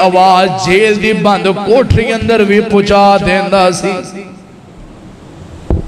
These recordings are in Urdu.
آواز جیل دی بند کوٹری اندر بھی پہنچا دیندا سی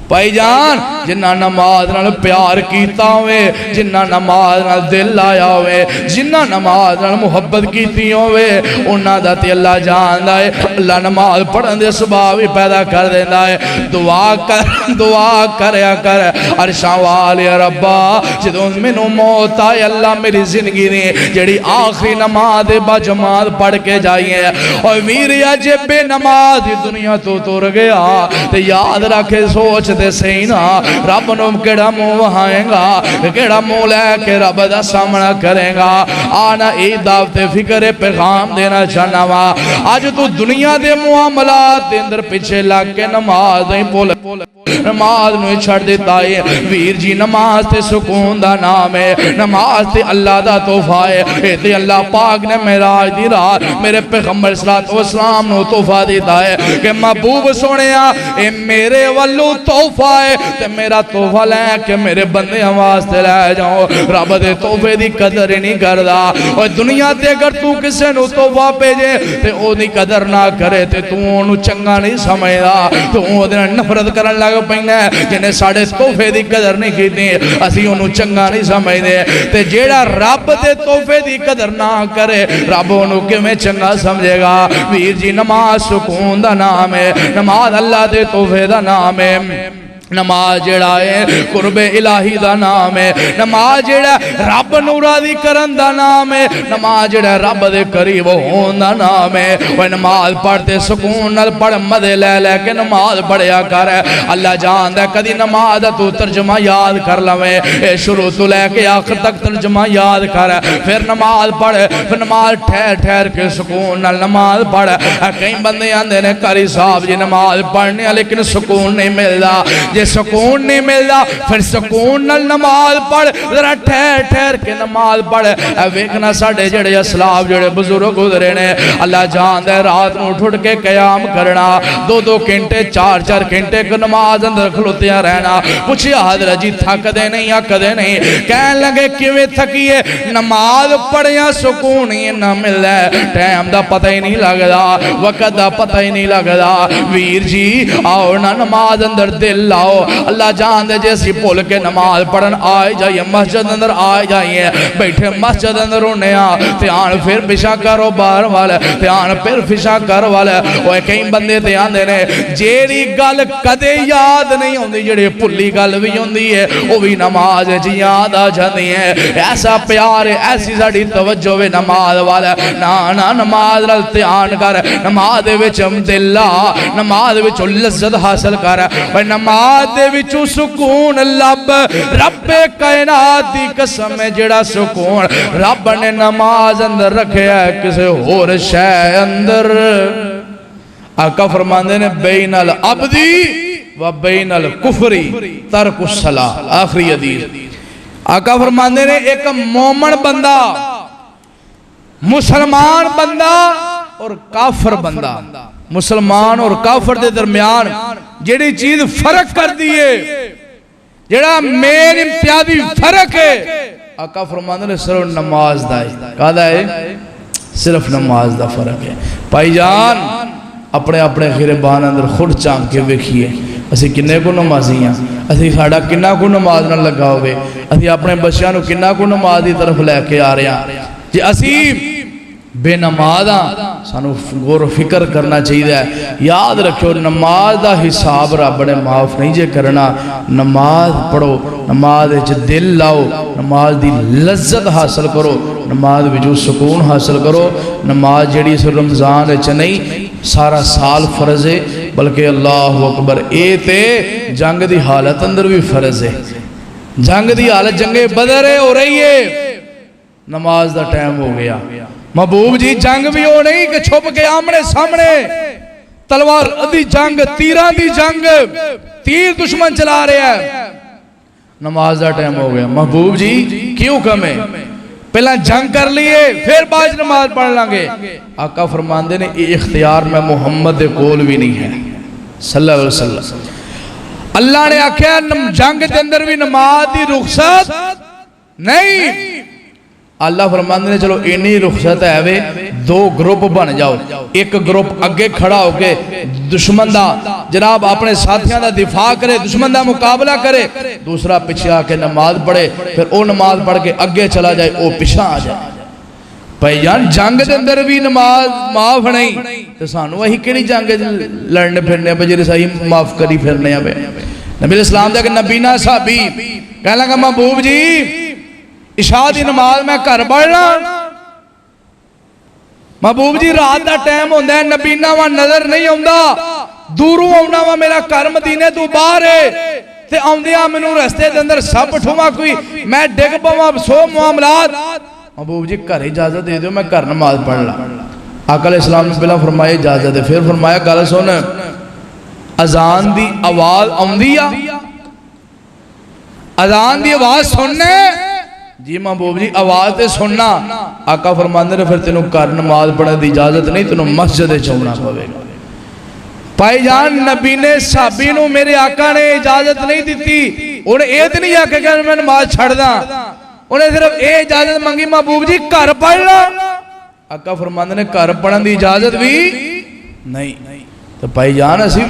بھائی جان جنہ نماز نال پیار کیتا ہوئے جنہ نماز نال دل آیا ہوئے جنہ نماز نال محبت کیتی ہوئے انہاں دا تے اللہ جاندا ہے اللہ نماز پڑھن دے سبب بھی پیدا کر دیندا ہے دعا کریا کر عرشاں والے ربا جدوں مینوں موت آئے اللہ میری زندگی دی جڑی آخری نماز با جماعت پڑھ کے جائیے اور ویریا جے بے نماز دنیا تو تر گیا تے یاد رکھے سوچ دے سینا رب نو کیڑا منہ وہائیں گا کیڑا منہ لے کے رب دا سامنا کرے گا آنا ای دعوت فکر پیغام دینا چاہنا وا آج تو دنیا دے معاملات دے اندر پیچھے لگ کے نماز نہیں بول نماز نو چھڑ دیتا ہے ویر جی نماز تے سکون دا نام ہے نماز تے اللہ دا تحفہ ہے اے تے اللہ پاک نے معراج دی رات میرے پیغمبر صلی اللہ علیہ وسلم نو تحفہ دیتا ہے کہ محبوب سنیا اے میرے والو تحفہ ہے تے میرا تحفہ لے کہ میرے بندے آواز تے لے جاؤ رب دے تحفے دی قدر نہیں کردا اور دنیا تے اگر تو کسے نو تحفہ بھیجے تے او دی قدر نہ کرے تے تو اونوں چنگا نہیں سمجھدا تو او دے نفرت کرن لگ پیندا جنے ساڈے تحفے دی قدر نہیں کیتی اسی اونوں چنگا نہیں سمجھدے تے جیڑا رب دے تحفے دی قدر نہ کرے رب اونوں کیویں چنگا سمجھے گا ویر جی نماز سکون دا نام ہے نماز اللہ دے تحفے دا نام ہے نماز جڑا ہے قرب الہی دا نام ہے نماز جڑا رب نو راضی کرن دا نام ہے نماز جڑا رب دے قریب ہون دا نام ہے وہ نماز پڑھتے سکون نال پڑھ مدے لے لے کے نماز پڑھیا کر اللہ جاندا کدی نماز دا تو ترجمہ یاد کر لویں اے شروع تو لے کے آخر تک ترجمہ یاد کر پھر نماز پڑھ پھر نماز ٹھہر ٹھہر کے سکون نال نماز پڑھ کئی بندے آندے نے قاری صاحب جی نماز پڑھنے لیکن سکون نہیں ملدا سکون نہیں ملدا پھر سکون نال نماز پڑھ ذرا ٹھہر ٹھہر کے نماز پڑھ ویکھنا ساڈے جڑے اسلاف جڑے بزرگ گزرے نے اللہ جاندا ہے رات نو اٹھ کے قیام کرنا 2-2 گھنٹے 4-4 گھنٹے کو نماز اندر کھلوتیا رہنا پوچھیا حضرت جی تھکدے نہیں اکدے نہیں کہن لگے کیویں تھکیے نماز پڑھیا سکون ہی نہ ملدا ٹائم دا پتہ ہی نہیں لگدا وقت دا پتہ ہی نہیں لگدا ویر جی آؤ نا نماز اندر دل لاؤ اللہ جان دے جیسی بھول کے نماز پڑھن آئے جائیے مسجد اندر آئے جائیے بیٹھے مسجد اندر ہونے تیان پھر پشا کرو بار والے تیان پھر پشا کر والے وہ کئی بندے تیان دے نے جیڑی گل کدے یاد نہیں ہوندی جڑے پھلی گل بھی ہوندی ہے وہ بھی نماز جی یاد آ جاندی ہے ایسا پیار ہے ایسی ساڑی توجہ ہے نماز والا نا نماز رل تیان کر نماز دے وچ دل لا نماز دے وچ لذت حاصل کر نماز دے وچوں سکون لب رب کائنات دی قسم ہے جڑا سکون رب نے نماز اندر رکھیا ہے کسے اور شے اندر آقا فرماندے نے بین العبدی و بین الکفری ترک الصلاۃ آخری حدیث آقا فرماندے نے ایک مومن بندہ مسلمان بندہ اور کافر بندہ مسلمان اور کافر دے درمیان جیڑی چیز فرق کر دیئے جیڑا مین امتیازی فرق ہے آقا فرماندے نے صرف نماز دا ہے کہا ہے صرف نماز دا فرق ہے بھائی جان اپنے اپنے غریبان اندر خود چانک کے ویکھیے اسی کنے کو نمازی ہیں اسی ساڑا کنہ کو نماز نہ لگا ہوئے اسی اپنے بچیاں نو کنہ کو نماز دی طرف لے کے آ رہے ہیں جی اسی بے نمازاں سانو غور و فکر کرنا چاہیے یاد رکھو نماز دا حساب رب نے معاف نہیں جے کرنا نماز پڑھو نماز دل لاؤ نماز دی لذت حاصل کرو نماز وجود سکون حاصل کرو نماز جڑی سے رمضان نہیں سارا سال فرض ہے بلکہ اللہ اکبر اے تے جنگ دی حالت اندر بھی فرض ہے جنگ دی حالت جنگ بدر ہے ہو رہی ہے نماز دا ٹائم ہو گیا محبوب جی جنگ بھی ہو نہیں کہ چھپ کے آمنے سامنے تلوار دی جنگ تیران دی جنگ تیر دشمن چلا رہے ہیں نماز دا ٹائم ہو گیا محبوب جی کیوں کم ہے پہلا جنگ کر لیے پھر باج نماز پڑھ لانگے آقا فرماندے نے یہ اختیار میں محمد دے کول بھی نہیں ہے صلی اللہ علیہ وسلم اللہ نے آکھیا جنگ دے اندر بھی نماز دی رخصت نہیں اللہ فرماندے نے چلو اینی رخصت ہے وے دو گروپ بن جاؤ ایک گروپ اگے کھڑا ہو کے دشمن دا جناب اپنے ساتھیاں دا دفاع کرے دشمن دا مقابلہ کرے دوسرا پیچھے آ کے نماز پڑھے پھر او نماز پڑھ کے اگے چلا جائے او پیچھے آ جائے بھائی جان جنگ دے اندر بھی نماز معاف نہیں تو سانو وہی کیڑی جنگ لڑنے پھرنے پہ جی صحیح معاف کری پھرنے پہ نبی الاسلام دے کہ نبینا صحابی کہنے لگا محبوب جی عشاء دی نماز میں گھر پڑھنا محبوب جی رات دا ٹائم ہوندا ہے نبینا وہاں نظر نہیں ہوندا دوروں آنا وا میرا گھر مدینے تو باہر ہے تے آندیاں مینوں رستے دے اندر سب ٹھواں کوئی میں ڈگ پواں سو معاملات محبوب جی گھر اجازت دے دیو میں گھر نماز پڑھ لا آقا علیہ السلام نے پہلا فرمایا اجازت ہے پھر فرمایا گل سن اذان دی آواز آندی آ اذان دی آواز سننے جی محبوب جی آواز تے سننا آقا فرماندے نے پھر تینوں گھر نماز پڑھنے دی اجازت نہیں تینوں مسجد چونا پوے گا بھائی جان نبی نے صحابی نو میرے آقا نے اجازت نہیں دیتی انہیں یہ تو نہیں آکے کہ میں نماز چھڑ دا انہیں صرف اے اجازت منگی محبوب جی گھر پڑھنا آقا فرماندے نے گھر پڑھن دی اجازت بھی نہیں تو بھائی جان اسی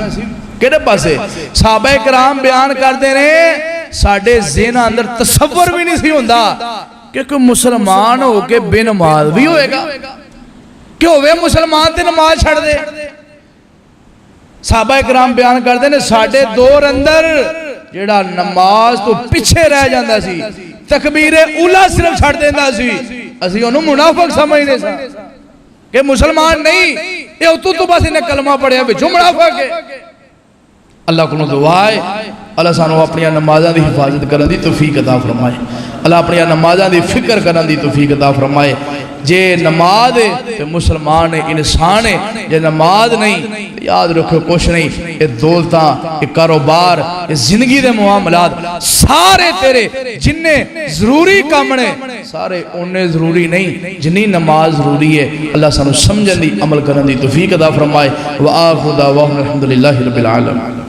کہنے پاسے صحابہ کرام بیان کر دے رہے ساڑھے ذہن اندر تصور بھی نہیں سی ہوندہ کہ کوئی مسلمان ہو کے بے نماز بھی ہوئے گا کہ ہوئے مسلمان تے نماز چھڑ دے صحابہ کرام بیان کر دے نے ساڑھے دور اندر جیڑا نماز تو پچھے رہ جاندہ سی تکبیر اولا صرف چھڑ دیندہ سی اسی انہوں منافق سمجھنے سا کہ مسلمان نہیں یہ تو بس انہیں کلمہ پڑھیا بھی جو منافق ہے اللہ کو دعا ہے اللہ سانو اپنی نمازاں دی حفاظت کرن دی توفیق عطا فرمائے اللہ اپنی نمازاں دی فکر کرن دی توفیق عطا فرمائے جے نماز ہے تو مسلمان ہے انسان ہے جے نماز نہیں یاد رکھو کچھ نہیں یہ دولتاں یہ کاروبار یہ زندگی دے معاملات سارے تیرے جننے ضروری کامنے سارے انہیں ضروری نہیں جنہی نماز ضروری ہے اللہ سانو سمجھن دی عمل کرن دی توفیق عطا فرمائے وآخر دعواہم الحمدللہ رب العالمین